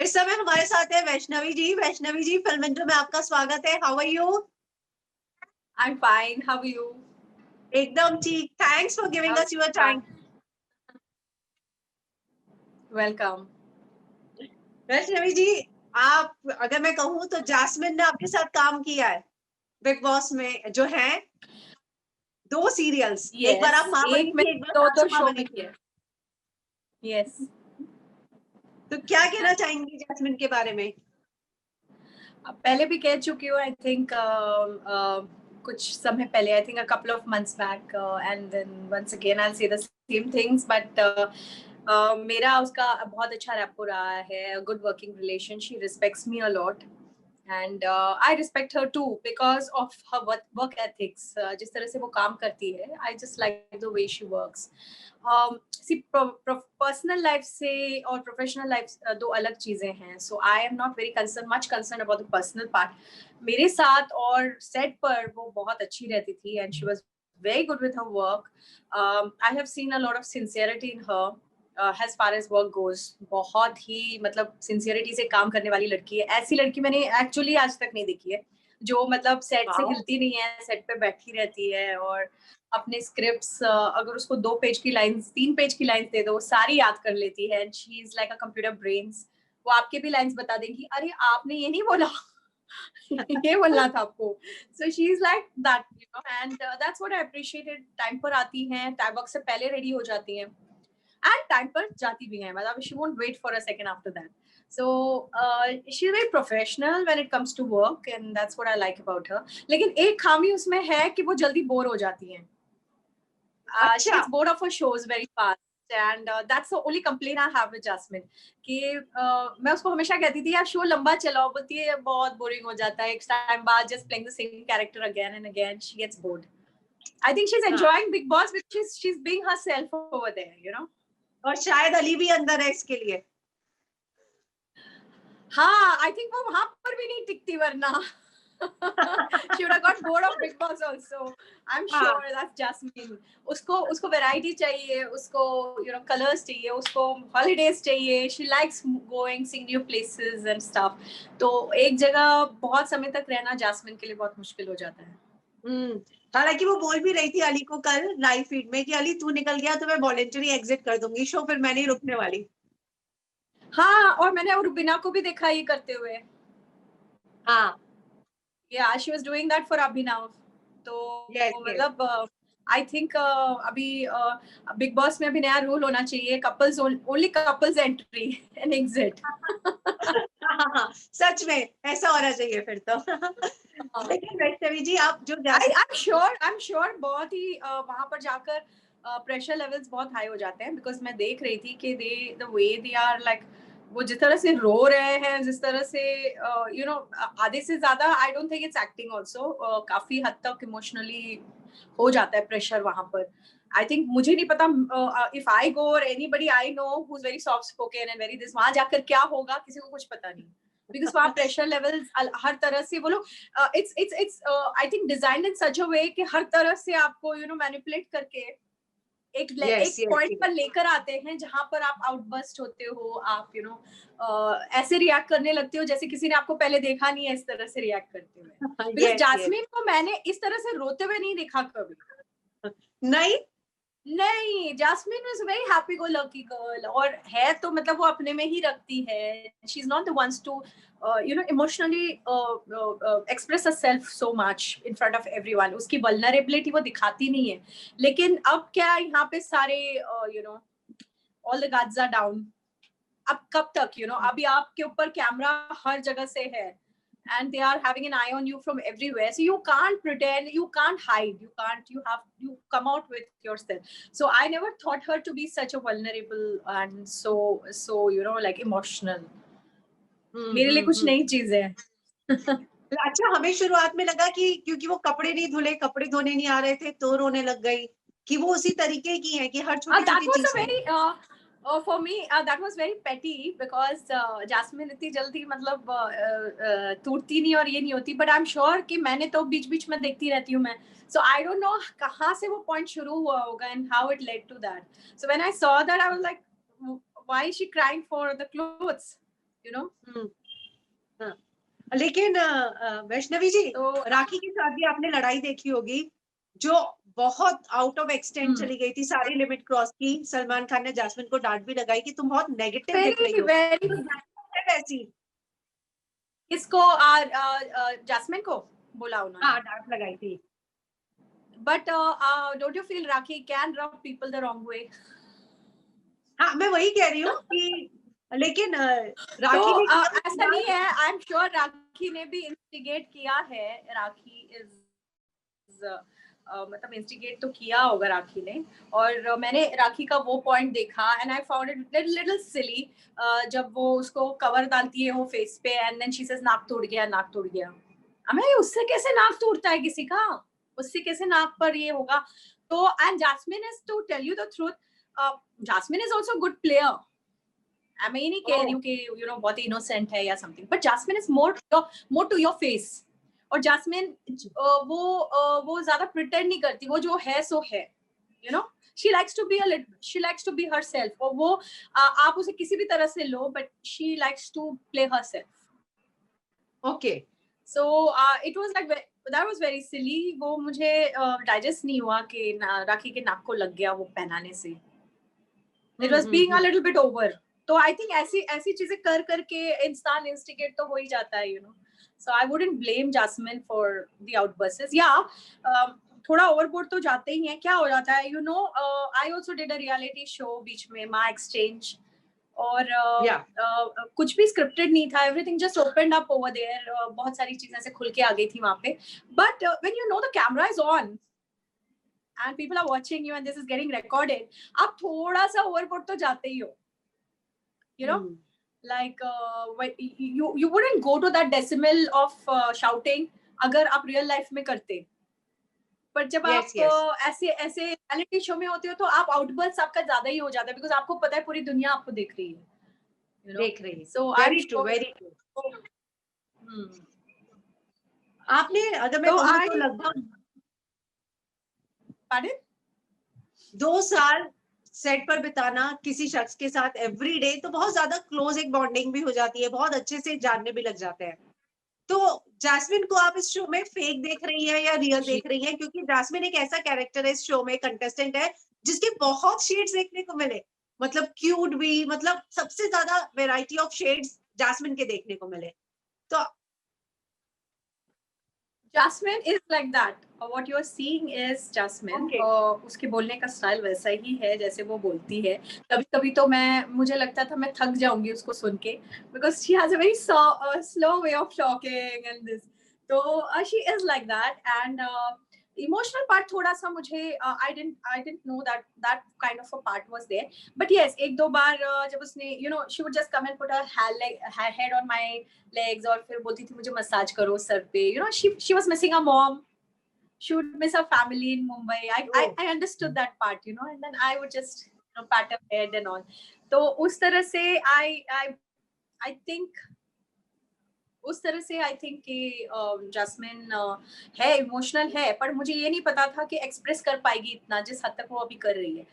इस समय हमारे साथ है वैष्णवी जी। वैष्णवी जी, फिल्म इंट्रो में आपका स्वागत है। How are you? I'm fine. How are you? एकदम ठीक। Thanks for giving us your time. Welcome. Vaishnavi ji, आप अगर मैं कहूँ तो जैस्मिन ने आपके साथ काम किया है बिग बॉस में, जो है 2 सीरियल्स। एक बार आप Yes. माँ बनी एक में थी, एक बार दो सासू माँ शो बनी में थी। किया. Yes. तो क्या कहना चाहेंगी जैस्मिन के बारे में? पहले भी कह चुकी हूँ. I think कुछ समय पहले, I think a couple of months back, and then once again I'll say the same things. But मेरा उसका बहुत अच्छा रैपो रहा है. A good working relation. She respects me a lot. And I respect her too because of her work ethics. जिस तरह से वो काम करती है, I just like the way she works. See, personal life से और professional life दो अलग चीजें हैं. So I am not very much concerned about the personal part. मेरे साथ और set पर वो बहुत अच्छी रहती थी, and she was very good with her work. I have seen a lot of sincerity in her. As far as work goes, बहुत ही मतलब सिंसियरिटी से काम करने वाली लड़की है. ऐसी लड़की मैंने एक्चुअली आज तक नहीं देखी है जो मतलब सेट से हिलती नहीं है, सेट पे बैठी रहती है और अपने स्क्रिप्ट्स अगर उसको 2 पेज की लाइंस 3 पेज की लाइंस दे दो वो सारी याद कर लेती है. And she is like a computer brains. वो आपके भी लाइंस बता देंगी, अरे आपने ये नहीं बोला ये बोलना था आपको. So she is like that, you know. And that's what I appreciated. Time पर आती हैं, टाइम वक्त से पहले रेडी हो जाती हैं एंड टाइम पर जाती भी हैं. मतलब she won't wait for a second after that. So she's very professional when it comes to work, and that's what I like about her. लेकिन एक खामी उसमें है कि वो जल्दी बोर हो जाती हैं. She gets bored of her shows very fast, and that's the only complaint I have with Jasmine. कि मैं उसको हमेशा कहती थी यार शो लंबा चलाओ, बोलती है बहुत बोरिंग हो जाता है. एक टाइम बाद just playing the same character again and again, she gets bored. I think she's enjoying Big Boss because she's being herself over there, you know. और शायद अली भी अंदर है इसके लिए. हाँ, I think वो वहाँ पर भी नहीं टिकती वरना. She would have got bored of Big Boss also. I'm sure that's Jasmine. उसको variety चाहिए, उसको you know colors चाहिए, उसको holidays चाहिए. She likes going, seeing new places and stuff. तो एक जगह बहुत समय तक रहना Jasmine के लिए बहुत मुश्किल हो जाता है. हालांकि वो बोल भी रही थी अली को कल लाइव फीड में कि अली तू निकल गया तो मैं वॉलंटरी एग्जिट कर दूंगी शो, फिर मैं नहीं रुकने वाली. हाँ, और मैंने रुबीना को भी देखा ये करते हुए. हाँ. Yeah, she was doing that for Abhinav. तो मतलब I think अभी बिग बॉस में अभी नया रूल होना चाहिए, couples only couples entry and exit. सच में ऐसा होना चाहिए फिर तो. लेकिन वैष्णवी जी, आप जो I'm sure बहुत ही वहां पर जाकर प्रेशर लेवल्स बहुत हाई हो जाते हैं. बिकॉज मैं देख रही थी कि the way they are like, वो जिस तरह से रो रहे हैं, जिस तरह से यू नो आधे से ज्यादा I don't think it's acting also. काफी हद तक इमोशनली हो जाता है प्रेशर वहां पर. आई थिंक मुझे नहीं पता इफ आई गो और anybody I know who is very soft spoken and very this, वहां जाकर क्या होगा किसी को कुछ पता नहीं. बिकॉज वहाँ प्रेशर लेवल्स हर तरह से वो लोग it's आई थिंक डिजाइन्ड इन सच अ वे कि हर तरह से आपको यू नो मैनिपुलेट करके एक पॉइंट पर लेकर आते हैं जहां पर आप आउटबर्स्ट होते हो, आप यू नो ऐसे रिएक्ट करने लगते हो जैसे किसी ने आपको पहले देखा नहीं है इस तरह से रिएक्ट करते हुए. बिकॉज जास्मीन को मैंने इस तरह से रोते हुए नहीं देखा कभी. नहीं, Jasmine is very happy go lucky girl. और है तो मतलब वो अपने में ही रखती है. She is not the ones to you know emotionally express herself so much in front of everyone. उसकी vulnerability वो दिखाती नहीं है. लेकिन अब क्या यहाँ पे सारे you know all the guards are down. अब कब तक you know अभी आपके ऊपर कैमरा हर जगह से है and they are having an eye on you from everywhere, so you can't pretend, you can't hide, you come out with yourself. So I never thought her to be such a vulnerable and so you know like emotional. मेरे लिए कुछ नई चीज है. अच्छा, हमें शुरुआत में लगा कि क्योंकि वो कपड़े नहीं धुले, कपड़े धोने नहीं आ रहे थे तो रोने लग गई, कि वो उसी तरीके की है कि हर छोटी-छोटी चीज. For me that was very petty because Jasmine इतनी जल्दी मतलब टूटती नहीं और ये नहीं होती. But I'm sure कि मैंने तो बीच-बीच में देखती रहती हूँ मैं. So I don't know कहाँ से वो point शुरू हुआ होगा and how it led to that. So when I saw that I was like, why is she crying for the clothes? you know. हाँ। लेकिन वैष्णवी जी, तो राखी के साथ भी आपने लड़ाई देखी होगी जो बहुत आउट ऑफ एक्सटेंड चली गई थी, सारी लिमिट क्रॉस की। सलमान खान ने जास्मिन को डांट भी लगाई कि तुम बहुत नेगेटिव दिख रही वेरी हो। वेरी वैसी इसको जास्मिन को बोला उन्होंने। हाँ, डांट लगाई थी। But don't you feel rakhi can रब पीपल द रॉन्ग वे? हाँ, मैं वही कह रही हूँ कि लेकिन तो राखी ने किया ऐसा नहीं है, आई एम श्योर राखी ने भी इंस्टिगेट किया है। राखी इज मतलब इंस्टिगेट तो किया होगा राखी ने। और मैंने राखी का वो पॉइंट देखा and I found it little silly, जब वो उसको कवर डालती है वो फेस पे एंड देन शी सेज नाक टूट गया, नाक टूट गया। हमें उससे कैसे नाक टूटता है किसी का, उससे कैसे नाक पर ये होगा? तो and Jasmin is, to tell you the truth, Jasmin is also good player. मैं ये नहीं कह रही हूँ कि यू नो बहुत इनोसेंट है या something, but Jasmin is more to your face. और जास्मिन वो ज्यादा प्रिटेंड नहीं करती, वो जो है सो है, you no. she likes to be herself, और वो आप उसे किसी भी तरह से लो, but she likes to play herself. Okay. So it was like that was very silly. वो मुझे डाइजेस्ट नहीं हुआ कि राखी के नाक को लग गया वो पहनाने से। It was being a little bit over. तो आई थिंक ऐसी चीजें कर करके इंसान इंस्टिगेट तो हो ही जाता है, you know. So I wouldn't blame Jasmine for the outbursts. या थोड़ा ओवरबोर्ड तो जाते ही हैं। क्या हो जाता है, you know, I also did a reality show बीच में, माय एक्सचेंज, और कुछ भी स्क्रिप्टेड नहीं था, everything just opened up over there. बहुत सारी चीजें ऐसे खुल के आ गई थी वहां पे, but when you know the camera is on and people are watching you and this is getting recorded, आप थोड़ा सा ओवरबोर्ड तो जाते ही हो, you know. Like you wouldn't go to that decimal of shouting अगर आप रियल लाइफ में करते, पर जब आप ऐसे रियलिटी शो में होते हो तो आप आउटबर्स्ट आपका ज्यादा ही हो जाता है, बिकॉज आपको पता है पूरी दुनिया आपको देख रही है, you know? देख रही है। So very true, very true. आपने अगर मैं कहूँ तो लगभग 2 साल सेट पर बिताना किसी शख्स के साथ एवरी डे, तो बहुत ज्यादा क्लोज एक बॉन्डिंग भी हो जाती है, बहुत अच्छे से जानने भी लग जाते हैं। तो जास्मिन को आप इस शो में फेक देख रही हैं या रियल देख रही हैं? क्योंकि जास्मिन एक ऐसा कैरेक्टर है इस शो में, कंटेस्टेंट है जिसके बहुत शेड्स देखने को मिले, मतलब क्यूट भी, मतलब सबसे ज्यादा वैरायटी ऑफ शेड्स जास्मिन के देखने को मिले। तो Jasmine is like that. What you are seeing is Jasmine. Okay. उसके बोलने का स्टाइल वैसा ही है जैसे वो बोलती है। कभी कभी तो मुझे लगता था मैं थक जाऊंगी उसको सुन के, because she has a very slow way of talking and this. तो she is like that, and emotional part थोड़ा सा मुझे I didn't know that kind of a part was there, but yes, एक दो बार जब उसने, you know, she would just come and put her head on my legs और फिर बोलती थी मुझे मसाज करो सर पे, you know, she was missing her mom, she would miss her family in Mumbai. I understood that part, you know, and then I would just, you know, pat her head and all. तो उस तरह से I think उस तरह से I think कि jasmine है, emotional है, पर मुझे ये नहीं पता था कि एक्सप्रेस कर पाएगी इतना जिस हद तक वो अभी कर रही है।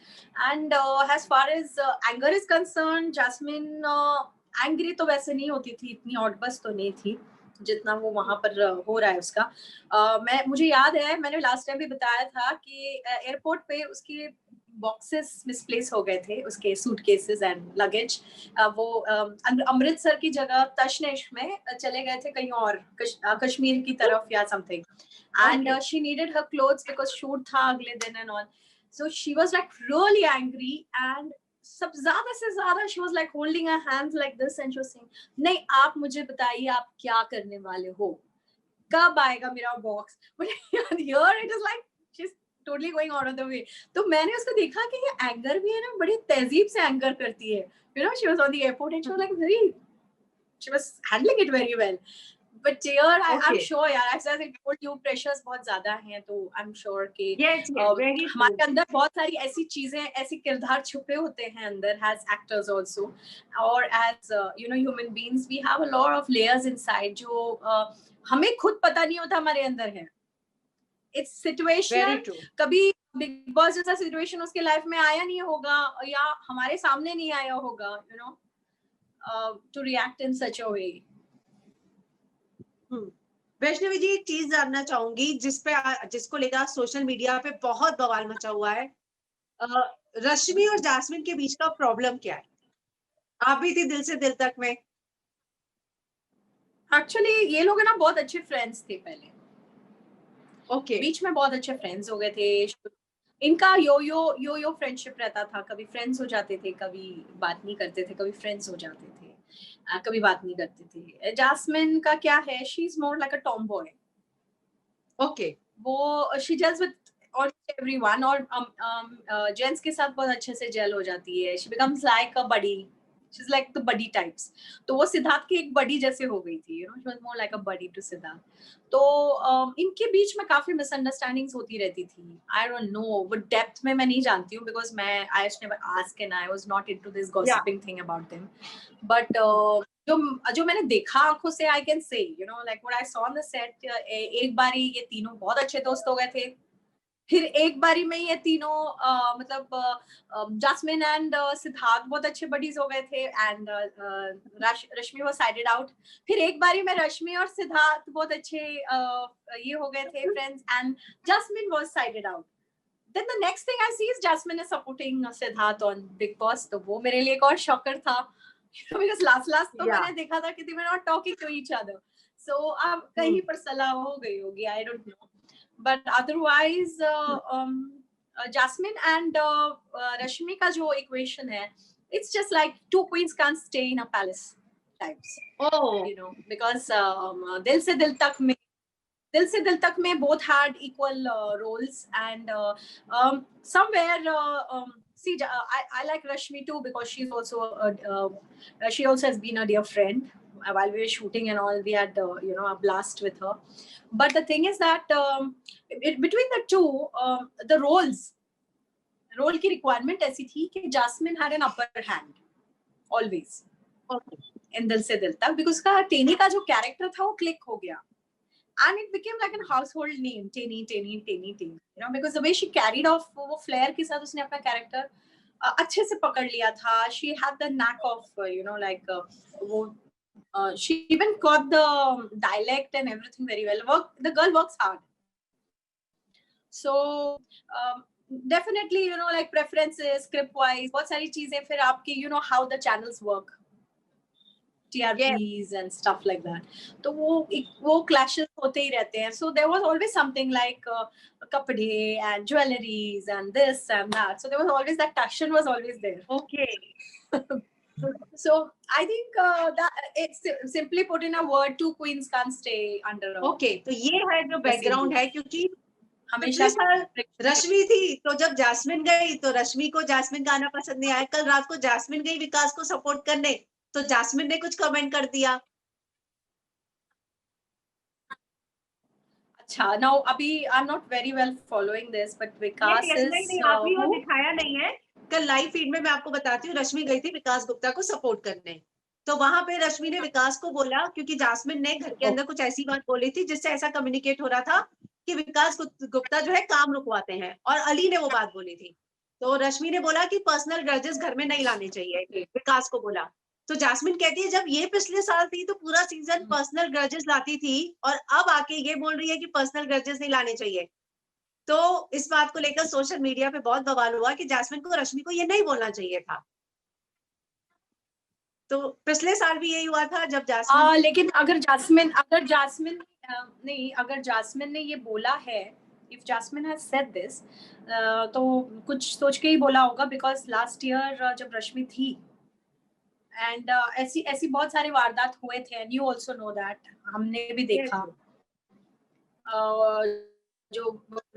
And as far as anger is concern, Jasmin angry तो वैसे नहीं होती थी, इतनी आउटबर्स्ट तो नहीं थी जितना वो वहां पर हो रहा है उसका। मुझे याद है, मैंने लास्ट टाइम भी बताया था कि एयरपोर्ट पे उसकी बॉक्सेस मिसप्लेस हो गए थे, उसके सूटकेसेस एंड लगेज। वो अमृतसर की जगह तशनेश में चले गए थे कहीं और, कश्मीर की तरफ या something, and she needed her clothes because shoot था अगले दिन and all. So she was like really angry, and सब ज्यादा से ज्यादा she was like holding her hands like this and she was saying, नहीं आप मुझे बताइए आप क्या करने वाले हो, कब आएगा मेरा box. But here it is like she is totally going out of the way. तो मैंने उसको देखा कि ये एंगर भी है ना, बड़ी तहजीब से एंगर करती है, you know, she was on the airport and she was like she was handling it very well, but here I'm sure यार, as I told you, pressures बहुत ज्यादा हैं, तो I'm sure कि हमारे अंदर बहुत सारी ऐसी चीजें, ऐसे किरदार छुपे होते हैं अंदर as actors also, और as you know human beings we have a lot of layers inside जो हमें खुद पता नहीं होता हमारे अंदर है। It's situational. कभी बिग बॉस जैसा सिचुएशन उसके लाइफ में आया नहीं होगा या हमारे सामने नहीं आया होगा, you know. to react in such a way. Vaishnavi जी, एक चीज जानना चाहूंगी जिसको लेकर सोशल मीडिया पे बहुत बवाल मचा हुआ है। रश्मि और जास्मिन के बीच का प्रॉब्लम क्या है? आप भी थी दिल से दिल तक में। एक्चुअली ये लोग है ना बहुत अच्छे फ्रेंड्स थे पहले। ओके। बीच में बहुत अच्छे फ्रेंड्स हो गए थे। इनका यो फ्रेंडशिप रहता था, कभी फ्रेंड्स हो जाते थे, कभी बात नहीं करते थे, कभी फ्रेंड्स हो जाते थे, कभी बात नहीं करते थे। जास्मिन का क्या है, she is more like a tomboy. Okay. वो शी जेल्स विद एवरीवन, और जेंट्स के साथ बहुत अच्छे से जेल हो जाती है। She becomes like a buddy, she is like the buddy types. तो वो सिद्धार्थ की एक बडी जैसे हो गई थी, you know, she was more like a buddy to Siddharth. तो इनके बीच में काफी मिसअंडरस्टैंडिंग्स होती रहती थी। आई डोंट नो, वो डेप्थ में मैं नहीं जानती हूँ, बिकॉज मैं I never asked and I was not into this gossiping thing about them. But जो मैंने देखा आंखों से, I can say, you know, like what I saw on the set, एक बारी ये तीनों बहुत अच्छे दोस्त हो गए थे, फिर एक बारी में ये तीनों मतलब जास्मिन एंड सिद्धार्थ बहुत अच्छे बडीज हो गए थे, and Rashmi was sided out. फिर एक बारी में रश्मि और सिद्धार्थ बहुत अच्छे ये हो गए थे friends, and jasmine was sided out. Then the next thing I see is Jasmine is supporting Siddharth on Big Boss. तो वो मेरे लिए एक और शॉकर था, because last तो मैंने देखा था कि they were not talking to each other. So अब कहीं पर सलाह हो गई होगी, I don't know. But otherwise, Jasmine and Rashmi का जो equation है, it's just like two queens can't stay in a palace types. Oh. You know, because दिल से दिल तक में both had equal roles, and somewhere see, I like Rashmi too, because she's also she also has been a dear friend. While we were shooting and all, we had you know, a blast with her. But the thing is that between the two, the role की requirement ऐसी थी कि Jasmine had an upper hand always in दिल से दिल तक, because उसका टेनी का जो character था वो click हो गया. And it became like a household name, Teni, you know, because the way she carried off, वो Flair के साथ उसने अपना character अच्छे से पकड़ लिया था. She had the knack of, you know, like वो she even got the dialect and everything very well. The girl works hard. So definitely, you know, like preferences, script wise, बहुत सारी चीजें फिर आपकी, you know, how the channels work, TRPs and stuff like that. तो वो clashes होते ही रहते हैं. So there was always something like kapde and jewelries and this and that. So there was always that tension was always there. Okay. So I think that it's simply put in a word, two queens can't stay under a. Okay, तो ये है जो background है, क्योंकि हमेशा रश्मि थी, तो जब जास्मिन गई तो रश्मि को जास्मिन का आना पसंद नहीं आया. कल रात को जास्मिन गई विकास को सपोर्ट करने, तो जास्मिन ने कुछ कमेंट कर दिया. अच्छा, now अभी I'm not very well following this, but विकास नहीं, अभी वो दिखाया नहीं है. कल लाइव फीड में मैं आपको बताती हूँ, रश्मि गई थी विकास गुप्ता को सपोर्ट करने, तो वहां पे रश्मि ने विकास को बोला, क्योंकि जास्मिन ने घर के अंदर कुछ ऐसी बात बोली थी जिससे ऐसा कम्युनिकेट हो रहा था कि विकास गुप्ता जो है काम रुकवाते हैं, और अली ने वो बात बोली थी. तो रश्मि ने बोला कि पर्सनल ग्रजेस घर में नहीं लाने चाहिए, विकास को बोला. तो जास्मिन कहती है जब ये पिछले साल थी तो पूरा सीजन पर्सनल ग्रजेस लाती थी, और अब आके ये बोल रही है कि पर्सनल ग्रजेस नहीं लाने चाहिए. तो इस बात को लेकर सोशल मीडिया पे बहुत बवाल हुआ कि जास्मिन को रश्मि को ये नहीं बोलना चाहिए था. तो पिछले साल भी यही हुआ था जब जास्मिन लेकिन अगर जास्मिन ने ये बोला है, if Jasmine has said this, तो कुछ सोच के ही बोला होगा, because last year जब रश्मि थी, and ऐसी बहुत सारे वारदात हुए थे, and you also know that, हमने भी देखा.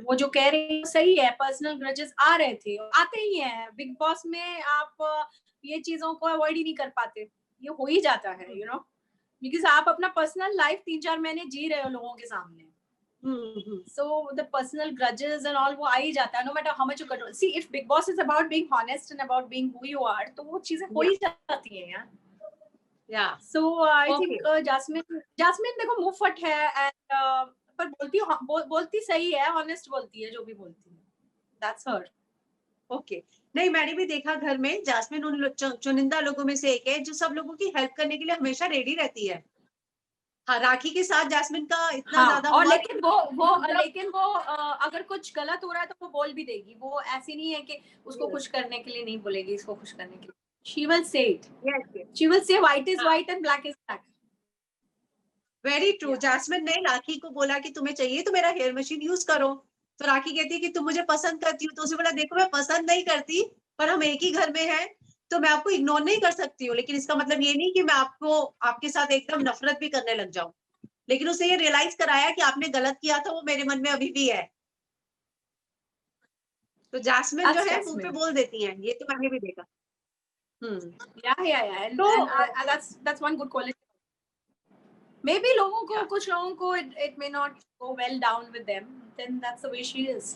वो जो कह रही है सही है, पर्सनल ग्रजेस आ रहे थे, आते ही हैं. बिग बॉस में आप ये चीजों को अवॉइड ही नहीं कर पाते, ये हो ही जाता है, यू नो, बिकॉज आप अपना पर्सनल लाइफ 3-4 महीने जी रहे हो लोगों के सामने. So the personal grudges and all वो आ ही जाता है, no matter how much you control. See, if Big Boss is about being honest and about being who you are, तो वो चीजें हो ही जाती हैं यार. Yeah. So I think Jasmine देखो मुफट है, and पर बोलती सही है, honest बोलती है जो भी बोलती है. That's her. Okay. नहीं, मैंने भी देखा घर में जैस्मिन चुनिंदा लोगों में से एक है जो सब लोगों की हेल्प करने के लिए हमेशा रेडी रहती है। हाँ, राखी के साथ जैस्मिन का इतना हाँ, ज्यादा और हुआ लेकिन वो अगर कुछ गलत हो रहा है तो वो बोल भी देगी। वो ऐसी नहीं है कि उसको खुश करने के लिए नहीं बोलेगी, इसको खुश करने के लिए। She will say it. Yes, She will say white is white and black is black. Very true. Yeah. Jasmin ने राखी को बोला कि तुम्हें चाहिए तो मेरा हेयर मशीन यूज करो, तो राखी कहती है कि तुम मुझे पसंद करती हो, तो उसे बोला देखो मैं पसंद नहीं करती, पर हम एक ही घर में हैं, तो मैं आपको इग्नोर नहीं कर सकती हूँ, लेकिन इसका मतलब ये नहीं कि मैं आपको आपके साथ एकदम नफरत भी करने लग जाऊं। लेकिन उसे ये रियलाइज कराया कि आपने गलत किया था, वो मेरे मन में अभी भी है। तो जैस्मिन जो That's है मुंह पे Jasmine. बोल देती हैं, ये तो मैंने भी देखा। Yeah. तो And that's one good quality. Maybe लोगों को yeah. कुछ लोगों को it may not go well down with them. Then that's the way she is.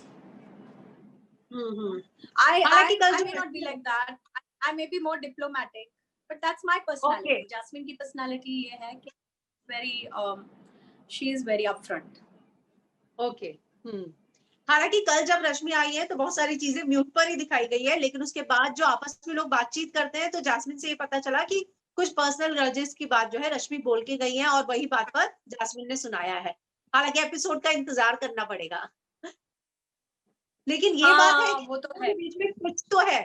Hmm. I हालांकि I कल I जो may not be like that. I may be more diplomatic, but that's my okay personality. Jasmine की personality ये है कि very she is very upfront. Okay हालांकि कल जब रश्मि आई है तो बहुत सारी चीजें म्यूट पर ही दिखाई गई है, लेकिन उसके बाद जो आपस में लोग बातचीत करते हैं तो जैस्मिन से ये पता चला कि कुछ पर्सनल ग्रजेस की बात जो है रश्मि बोल के गई है और वही बात पर जैस्मिन ने सुनाया है। हालांकि एपिसोड का इंतजार करना पड़ेगा, लेकिन ये बात है कि वो तो उनके है। बीच में कुछ तो है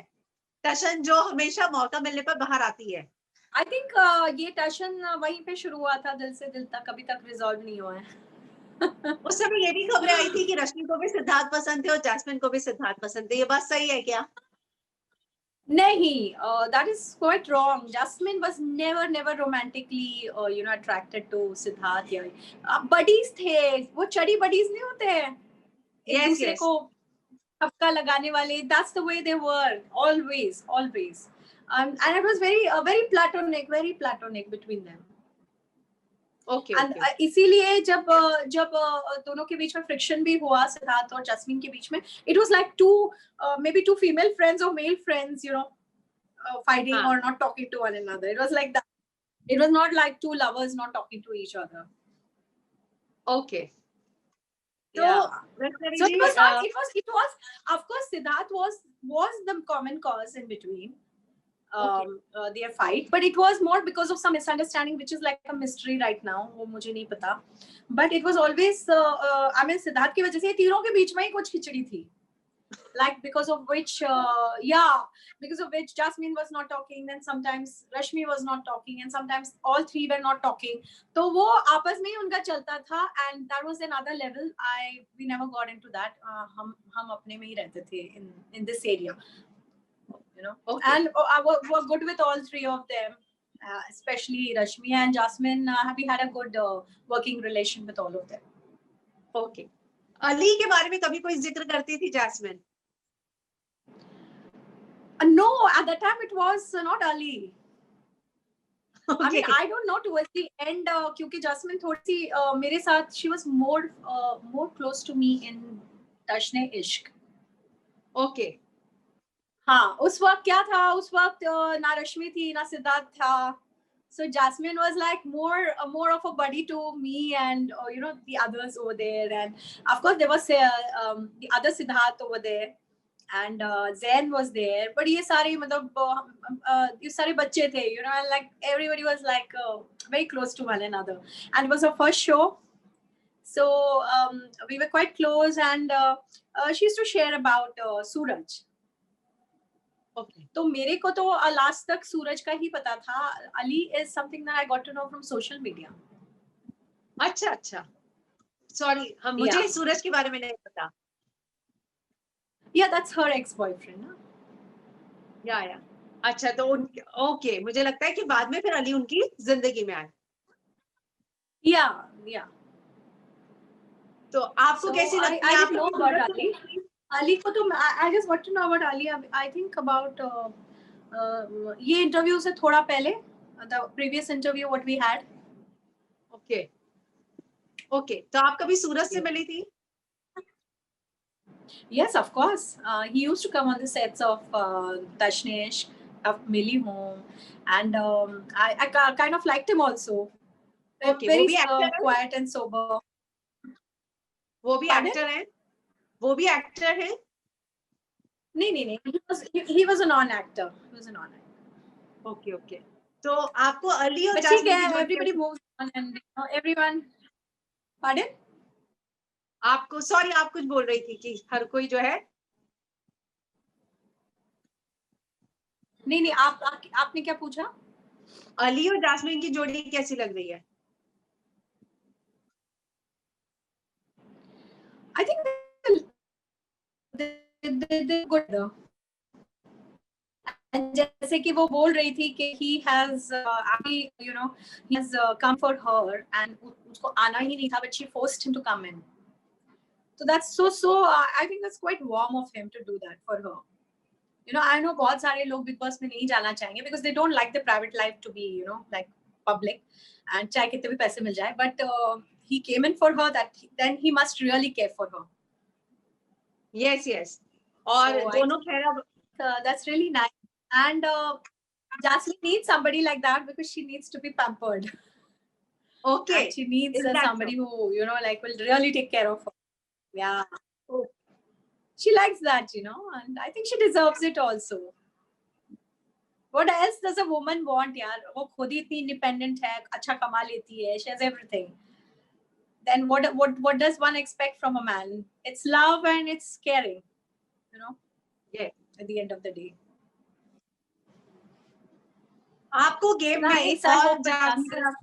टशन जो हमेशा मौका मिलने पर बाहर आती है। I think ये टशन वहीं पे शुरू हुआ था, दिल से दिल तक, अभी तक रिजॉल्व नहीं हुआ है। उस समय ये भी खबरें आई थी कि रश्मि को भी सिद्धार्थ पसंद थे और जैस्मिन को भी सिद्धार्थ पसंद थे, ये बात सही है क्या? नहीं, that is quite wrong. Jasmine was never romantically attracted to Siddharth. या buddies थे, वो चड़ी buddies नहीं होते हैं, एक यस दूसरे यस को ठपका लगाने वाले. That's the way they were, always. And it was very platonic between them. Okay And okay इसीलिए जब दोनों के बीच में फ्रिक्शन भी हुआ, सिद्धार्थ और जैस्मिन के बीच में, it was like maybe two female friends or male friends, fighting हाँ or not talking to one another. It was like that. It was not like two lovers not talking to each other. Okay तो Yeah. Rashmi So ji it was, of course, Siddharth was the common cause in between their fight, but it was more because of some misunderstanding, which is like a mystery right now. वो मुझे नहीं पता. But it was always, I mean, Siddharth की वजह से तीनों के बीच में ही कुछ खिचड़ी थी. Like because of which Jasmine was not talking, then sometimes Rashmi was not talking, and sometimes all three were not talking. तो वो आपस में ही उनका चलता था, and that was another level. We never got into that. हम अपने में ही रहते थे in this area, Okay. and we're good with all three of them. Especially Rashmi and Jasmine, we had a good working relation with all of them. Okay Ali के बारे में कभी कोई जिक्र करती थी jasmine? No, at that time it was not Ali. Okay. I mean, I don't know towards the end, क्योंकि Jasmine थोड़ी सी मेरे साथ, she was more close to me in तश्ने इश्क. ओके हाँ, उस वक्त क्या था, उस वक्त ना रश्मि थी ना सिद्धार्थ था. So Jasmine was like more of a buddy to me and the others over there, and of course there was the other Siddharth over there, and Zain was there. But ये सारे मतलब ये सारे बच्चे थे, and like everybody was like very close to one another, and it was our first show, so we were quite close, and she used to share about Suraj. Okay तो मेरे को तो लास्ट तक सूरज का ही पता था. Ali is something that I got to know from social media. अच्छा अच्छा सॉरी मुझे Yeah. सूरज के बारे में नहीं पता. Yeah, that's her ex-boyfriend. ना? या अच्छा तो ओके मुझे लगता है कि बाद में फिर अली उनकी जिंदगी में आए. Yeah. तो आपको So कैसी लगती I है? didn't know about Ali. Ali को तो I just want to know about Ali. I think about ये इंटरव्यू से थोड़ा पहले, the previous interview what we had. Okay okay तो आप कभी सूरज से मिली थी? Yes, of course. He used to come on the sets of Tashnesh, of Milli Home, and I kind of liked him also. Okay, Very वो भी actor है? quiet and sober. वो भी Pardon? एक्टर है? वो भी एक्टर है? नहीं, he was a non-actor. He was a non-actor. Okay. तो आपको अली और But ठीक जैस्मिन की है, जोड़ी everybody कैसी? moves on and everyone. Pardon? आपको, सॉरी, आप कुछ बोल रही थी कि हर कोई जो है. नहीं, आपने क्या पूछा? अली और जैस्मिन की जोड़ी कैसी लग रही है? I think they good. And जैसे कि वो बोल रही थी कि he has he has come for her and उसको आना ही नहीं था, but she forced him to come in. So that's so I think that's quite warm of him to do that for her. I know बहुत सारे लोग big Boss में नहीं जाना चाहेंगे because they don't like the private life to be like public and चाहे कितने भी पैसे मिल जाए, but he came in for her, that then he must really care for her. Yes. और So दोनों खैर अब that's really nice. And Jasmine needs somebody like that because she needs to be pampered. Okay. And she needs Is that somebody so? who like will really take care of her. Yeah. Oh. She likes that, and I think she deserves it also. What else does a woman want, yaar? वो खुद ही इतनी independent है, अच्छा कमा लेती है, she has everything. Then what does one expect from a man? It's love and it's caring, Yeah. at the end of the day. आपको game में Nice. I और hope जानकर,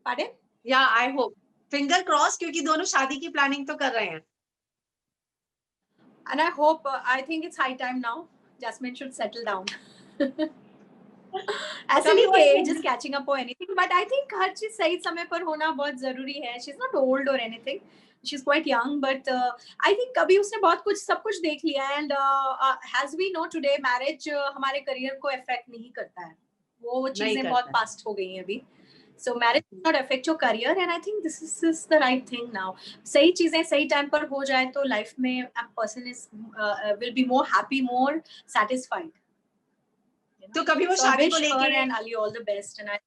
Pardon? या आई होप, फिंगर क्रॉस, क्योंकि दोनों शादी की planning तो कर रहे हैं. And I hope, I think it's high time now. Jasmine should settle down. ऐसे नहीं कि age is catching up or anything, but I think हर चीज सही समय पर होना बहुत जरूरी है. She's not old or anything. She's quite young, but I think अभी उसने बहुत कुछ सब कुछ देख लिया है. And as we know today, marriage हमारे career को affect नहीं करता है. वो चीजें बहुत past हो गई हैं अभी. So marriage does not affect your career, and I think this is the right thing now. सही चीजें सही time पर हो जाए तो life में a person will be more happy, more satisfied. तो कभी वो शादी को लेके, and Ali all the best, and I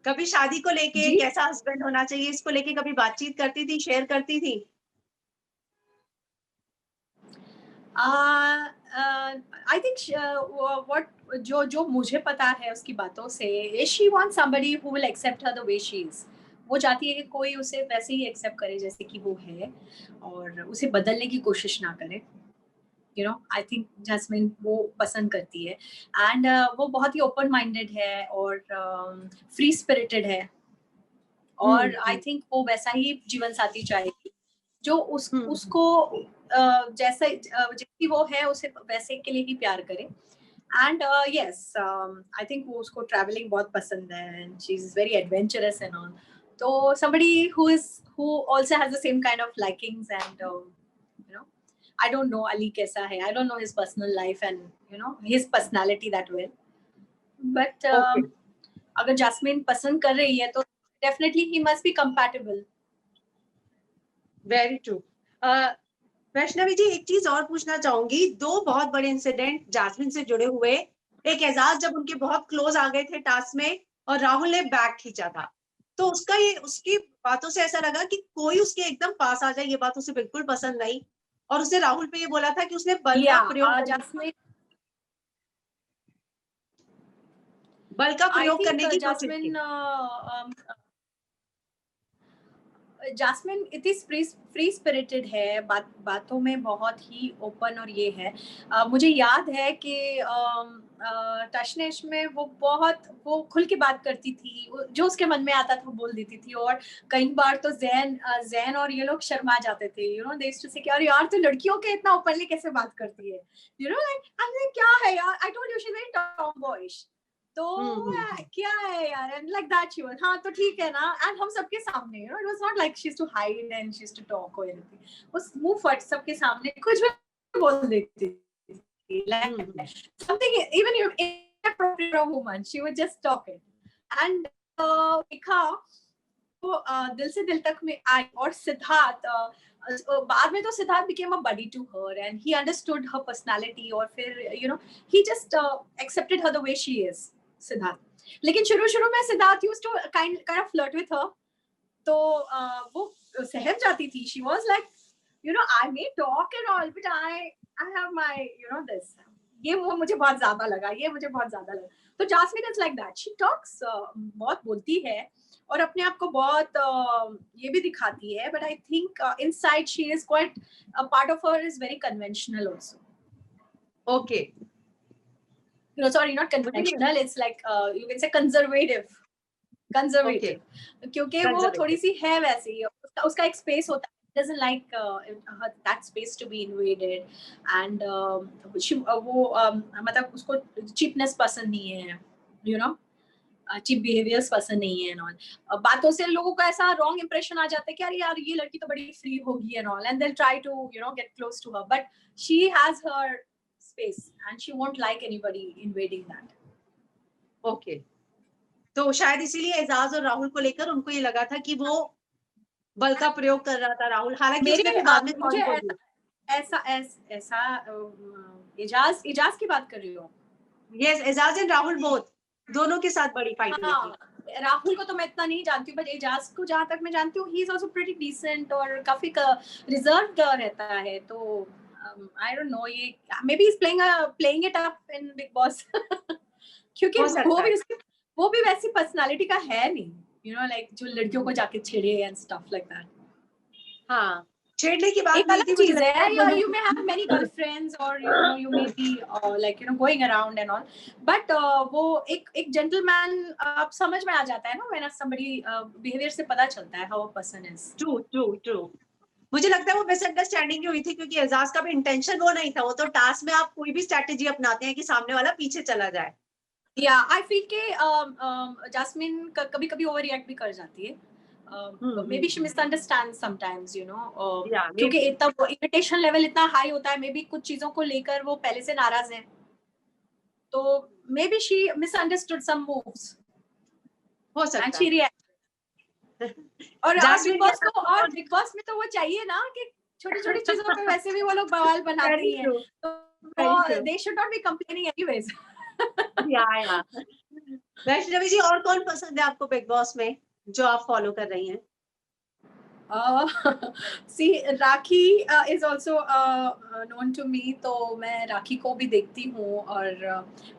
कभी शादी को लेके कैसा हस्बैंड होना चाहिए, इसको लेके कभी बातचीत करती थी, शेयर करती थी? I think what जो मुझे पता है उसकी बातों से, she wants somebody who will accept her the way she is. वो चाहती है कि कोई उसे वैसे ही एक्सेप्ट करे जैसे कि वो है, और उसे बदलने की कोशिश ना करे. I think Jasmine वो पसंद करती है, and वो बहुत ही ओपन माइंडेड है और फ्री स्पिरिटेड है, और I think वो वैसा ही जीवन साथी चाहेगी जो उसको जैसी वो है उसे वैसे के लिए ही प्यार करे. And yes, I think वो उसको ट्रैवलिंग बहुत पसंद है, and she's very adventurous and all. So somebody who also has the same kind of likings, and I don't know Ali कैसा है, I don't know his personal life and his personality that well, but अगर Jasmine पसंद कर रही है तो definitely he must be compatible. Very true. Vaishnavi जी, एक चीज और पूछना चाहूंगी. 2 बहुत बड़े इंसिडेंट जैस्मिन से जुड़े हुए. एक एजाज जब उनके बहुत क्लोज आ गए थे टास्क में और राहुल ने बैग खींचा था, तो उसकी बातों से ऐसा लगा कि कोई उसके एकदम पास आ जाए, ये बात उसे बिल्कुल पसंद नहीं, और उसने राहुल पे ये बोला था कि उसने बल का प्रयोग करने की कोशिश की. Jasmine इतनी फ्री स्पिरिटेड है, बातों में बहुत ही ओपन, और ये है मुझे याद है कि टशनेश में वो खुल के बात करती थी, जो उसके मन में आता था बोल देती थी, और कई बार तो जैन और ये लोग शर्मा जाते थे. दे यूज्ड टू से कि यार तो लड़कियों के इतना ओपनली कैसे बात करती है, क्या है यार, I told you she is very tomboyish. तो क्या है यार, and like that she was, हाँ तो ठीक है ना, and हम सबके सामने, it was not like she used to hide and she used to talk or anything. वो मुंह फट सबके सामने कुछ भी बोल देती थी, like something even inappropriate for a woman, she would just talk it. And देखा वो दिल से दिल तक में आई, और सिद्धार्थ बाद में तो Siddharth became a buddy to her and he understood her personality, और फिर he just accepted her the way she is, Siddharth. लेकिन शुरू में Siddharth used to kind of flirt with her, तो वो सहम जाती थी. She was like you know, I may talk and all, but I have my, you know, this. ये वो मुझे बहुत ज्यादा लगा, ये मुझे बहुत ज्यादा लगा. तो jasmine is like that. She talks, बहुत बोलती है और अपने आप को बहुत ये भी दिखाती है. But I think inside she is quite, a part of her is very conventional also. Okay. No, sorry, not conventional. It's like you can say conservative. Okay. क्योंकि वो थोड़ी सी है वैसी. उसका एक स्पेस होता है. Doesn't like that space to be invaded, and वो मतलब उसको cheapness पसंद नहीं है, you know, cheap behaviors पसंद नहीं है and all. बातों से लोगों को ऐसा wrong impression आ जाता है कि अरे यार ये लड़की तो बड़ी free होगी and all, and they'll try to, you know, get close to her, but she has her space and she won't like anybody invading that. Okay. तो शायद इसीलिए एजाज और राहुल को लेकर उनको ये लगा था कि वो बल का प्रयोग कर रहा था राहुल. हालांकि उसने भी बाद में मुझे ऐसा एजाज की बात कर रही हूँ. Yes, Ejaz and Rahul both, दोनों के साथ बड़ी फाइट हुई थी. राहुल को तो मैं इतना नहीं जानती हूँ, बट एजाज को जहाँ तक मैं जानती हूँ, he is also pretty decent और काफी रिजर्व्ड रहता है. तो आई डोंट नो, ये may be is playing it up in big boss. क्योंकि वो भी वैसी पर्सनालिटी का है नहीं, you know, like जो लड़कियों को जाके छेड़े and stuff like that. हाँ, छेड़ने की बात एक अलग चीज है. You may have many girlfriends or you know you may be like, you know, going around and all, but वो एक gentleman आप समझ में आ जाता है ना, when somebody behavior से पता चलता है how a person is. True. मुझे लगता है वो मिसअंडरस्टैंडिंग हुई थी क्योंकि एजाज का भी इंटेंशन वो नहीं था. वो तो टास्क में आप कोई भी स्ट्रेटेजी अपनाते हैं कि सामने वाला पीछे चला जाए. Yeah, I feel कि जास्मिन कभी-कभी ओवर रिएक्ट भी कर जाती है. Maybe she misunderstands sometimes, you know. क्योंकि इतना इरिटेशन लेवल इतना हाई होता है, मे बी कुछ चीजों को लेकर वो पहले से नाराज है. तो may be she misunderstood some moves. हो सकता है. And she reacted. और बिग बॉस में तो वो चाहिए ना कि छोटी-छोटी चीजों पे वैसे भी वो लोग बवाल बनाती हैं. तो they should not be complaining anyways. या वैष्णवी जी, और कौन पसंद है आपको बिग बॉस में जो आप फॉलो कर रही हैं? See, rakhi is also known to me, तो मैं राखी को भी देखती हूँ. और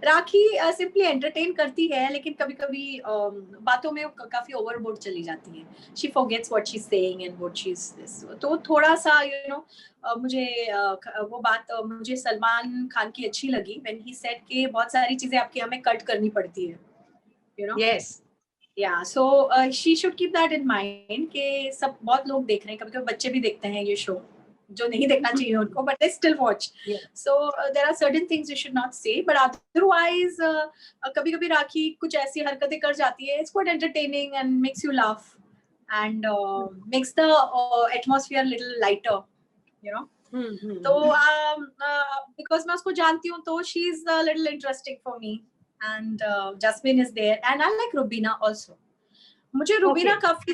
राखी सिंपली एंटरटेन करती है, लेकिन कभी-कभी बातों में काफी ओवरबोर्ड चली जाती है. She forgets what she's saying and what she's this. तो थोड़ा सा, you know, मुझे वो बात मुझे सलमान खान की अच्छी लगी when he said कि बहुत सारी चीजें आपकी हमें कट करनी पड़ती है, you know. Yes. Yeah, so she should keep that in mind कि सब बहुत लोग देख रहे हैं, कभी-कभी बच्चे भी देखते हैं ये शो, जो नहीं देखना चाहिए उनको, but they still watch. Yeah. So there are certain things you should not say, but otherwise कभी-कभी राखी कुछ ऐसी हरकतें कर जाती है. It's quite entertaining and makes you laugh and makes the atmosphere little lighter, you know. तो because मैं उसको जानती हूँ, तो she is a little interesting for me. And Jasmine is there, and I like Rubina also. मुझे Rubina काफी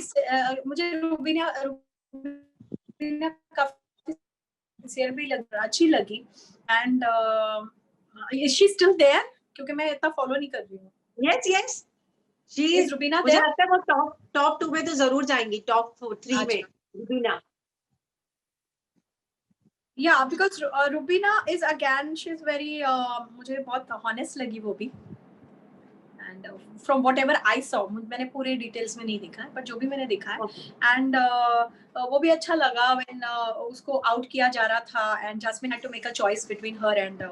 sincere भी अच्छी लगी. And is she still there? क्योंकि मैं इतना फॉलो नहीं कर रही हूँ. Yes. She is Rubina मुझे there? लगता है वो टॉप 2 में तो जरूर जाएंगी, टॉप 3 में Rubina. Yeah, because Rubina is again, she's very मुझे बहुत honest लगी वो भी. And from whatever I saw, मैंने पूरे डिटेल्स में नहीं देखा है, पर जो भी मैंने देखा है, and वो भी अच्छा लगा when उसको आउट किया जा रहा था and Jasmine had to make a choice between her and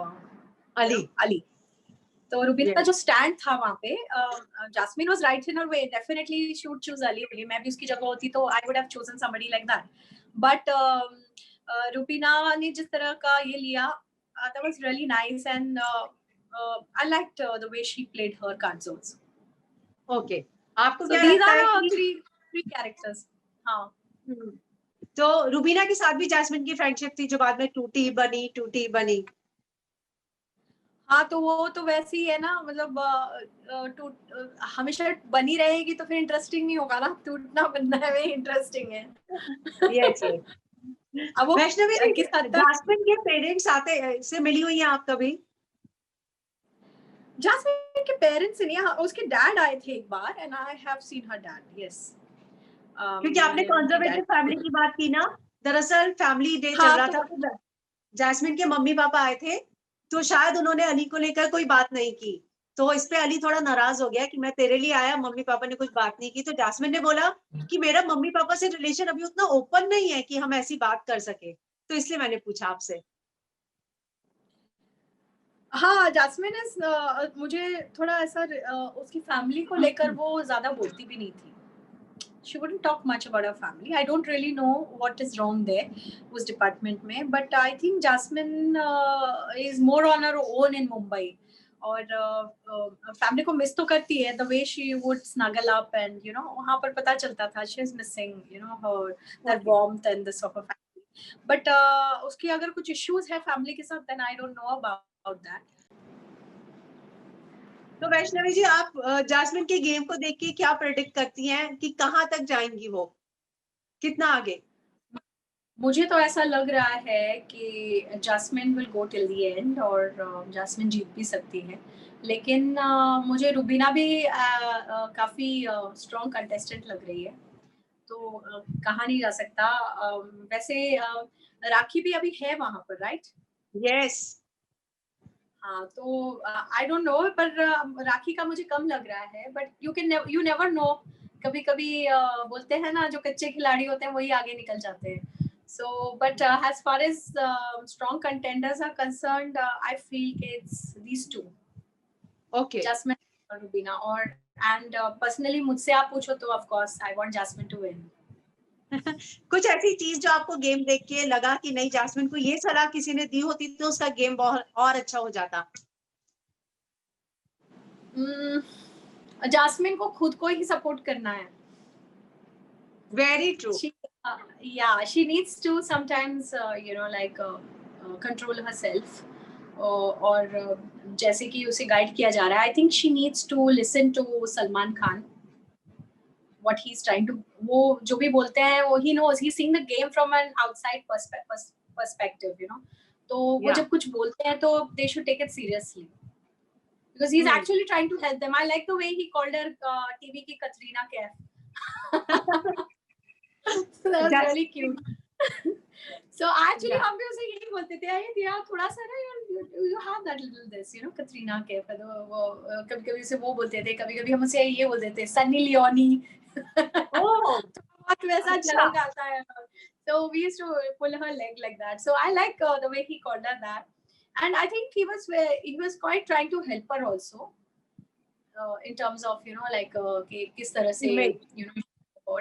Ali. तो रुबीना का जो स्टैंड था वहाँ पे, Jasmine was right in her way. Definitely she would choose Ali. मैं भी उसकी जगह होती तो I would have chosen somebody like that. But Rubina ने जिस तरह का ये लिया, that was really nice, and I liked the way she played her cards also. Okay. आपको क्या लगता है कि three characters. हाँ. तो रुबीना के साथ भी जैस्मिन की फ्रेंडशिप थी जो बाद में टूटी बनी. हाँ, तो वो तो वैसे ही है ना, मतलब हमेशा बनी रहेगी तो फिर इंटरेस्टिंग नहीं होगा ना. टूटना बनना है में इंटरेस्टिंग है. Yes. अब वो वैष्णवी जैस्मिन के पेरेंट्स से मिली हुई हैं आप कभी? जैस्मिन के पेरेंट्स नहीं, उसके डैड आए थे एक बार, and I have seen her dad. Yes. क्योंकि आपने कंजर्वेटिव फैमिली की बात की ना, दरअसल फैमिली डे चल हाँ, रहा तो था, तो जैस्मिन के मम्मी पापा आए थे, तो शायद उन्होंने अली को लेकर कोई बात नहीं की, तो इस पे अली थोड़ा नाराज हो गया कि मैं तेरे लिए आया, मम्मी पापा ने कुछ बात नहीं की। तो जैस्मिन ने बोला कि मेरा मम्मी पापा से रिलेशन अभी उतना ओपन नहीं है कि हम ऐसी बात कर सके, तो इसलिए मैंने पूछा आपसे। हाँ, जैस्मिन मुझे थोड़ा ऐसा उसकी फैमिली को लेकर वो ज़्यादा बोलती भी नहीं थी। She wouldn't talk much about her family. I don't really know what is wrong there, उस डिपार्टमेंट में, but I think Jasmine is more on her own in Mumbai. और फैमिली को मिस तो करती है, the way she would snuggle up and you know वहाँ पर पता चलता था she is missing you know her that Okay. warmth and this of a family. But उसकी अगर कुछ issues है फैमिली के साथ then I don't know about that. तो वैष्णवी जी, आप जैस्मिन के गेम को देख के क्या प्रेडिक्ट करती हैं कि कहाँ तक जाएंगी वो, कितना आगे? मुझे तो ऐसा लग रहा है कि Jasmin will go till the end और जैस्मिन जीत भी सकती है, लेकिन मुझे रुबीना भी काफ़ी स्ट्रॉन्ग कंटेस्टेंट लग रही है, तो कहा नहीं जा सकता। वैसे राखी भी अभी है वहाँ पर, राइट? यस। हाँ, तो आई डोंट नो, पर राखी का मुझे कम लग रहा है, बट यू नेवर नो। कभी कभी बोलते हैं ना, जो कच्चे खिलाड़ी होते हैं वही आगे निकल जाते हैं। So, but as far as strong contenders are concerned, I feel it's these two, okay. Jasmine और Rubina. और and personally मुझसे आप पूछो तो of course I want Jasmine to win. कुछ ऐसी चीज जो आपको गेम देख के लगा कि नहीं, जैस्मिन को ये सलाह किसी ने दी होती तो उसका गेम बहुत और अच्छा हो जाता? जास्मिन को खुद को ही सपोर्ट करना है। Very true. Yeah, she needs to sometimes control herself. और जैसे कि उसे गाइड किया जा रहा है, I think she needs to listen to Salman Khan. What he's trying to, वो जो भी बोलते हैं वो he knows, he's seeing the game from an outside perspective, you know. तो वो जब कुछ बोलते हैं तो they should take it seriously because he's actually trying to help them. I like the way he called her TV की Katrina Kaif. So that was really cute. So actually हम भी उसे यही बोलते थे, अरे दिया थोड़ा सा ना you have that little this, you know, Katrina Kaif। तो वो कभी-कभी उसे वो बोलते थे, कभी-कभी हम उसे ये बोलते थे सन्नी लियोनी। बहुत वैसा जलन आता है। So we used to pull her leg like that. So I like the way he called her that, and I think he was quite trying to help her also in terms of you know like कि किस तरह से you know,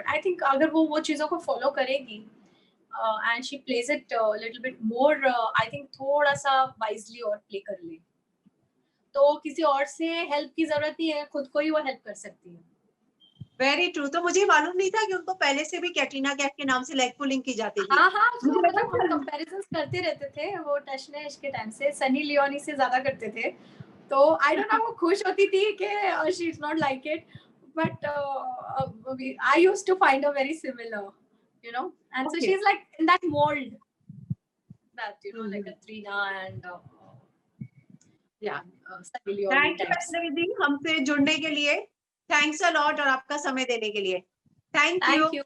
I think अगर वो चीजों को follow करेगी and she plays it a little bit more, I think थोड़ा सा wisely और play कर ले, तो किसी और से हेल्प की जरूरत नहीं है, खुद को ही वो हेल्प कर सकती है। Very true. तो मुझे मालूम नहीं था कि उनको पहले से भी कैटरीना कैफ के नाम से लेग पुलिंग की जाती थी। हाँ, तो मतलब हम कंपैरिजंस करते रहते थे, वो टच ने इसके टाइम से सनी लियोनी से ज्यादा करते थे, तो आई डोंट नो वो खुश होती थी कि she is not like it, but I used to find her very similar, you know, and so she's like in that mold that you know like Katrina and Sunny Leone thank you types. Vaishnavi ji हमसे जुड़ने के लिए, thanks a lot और आपका समय देने के लिए। Thank you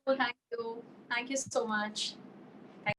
Thank you so much.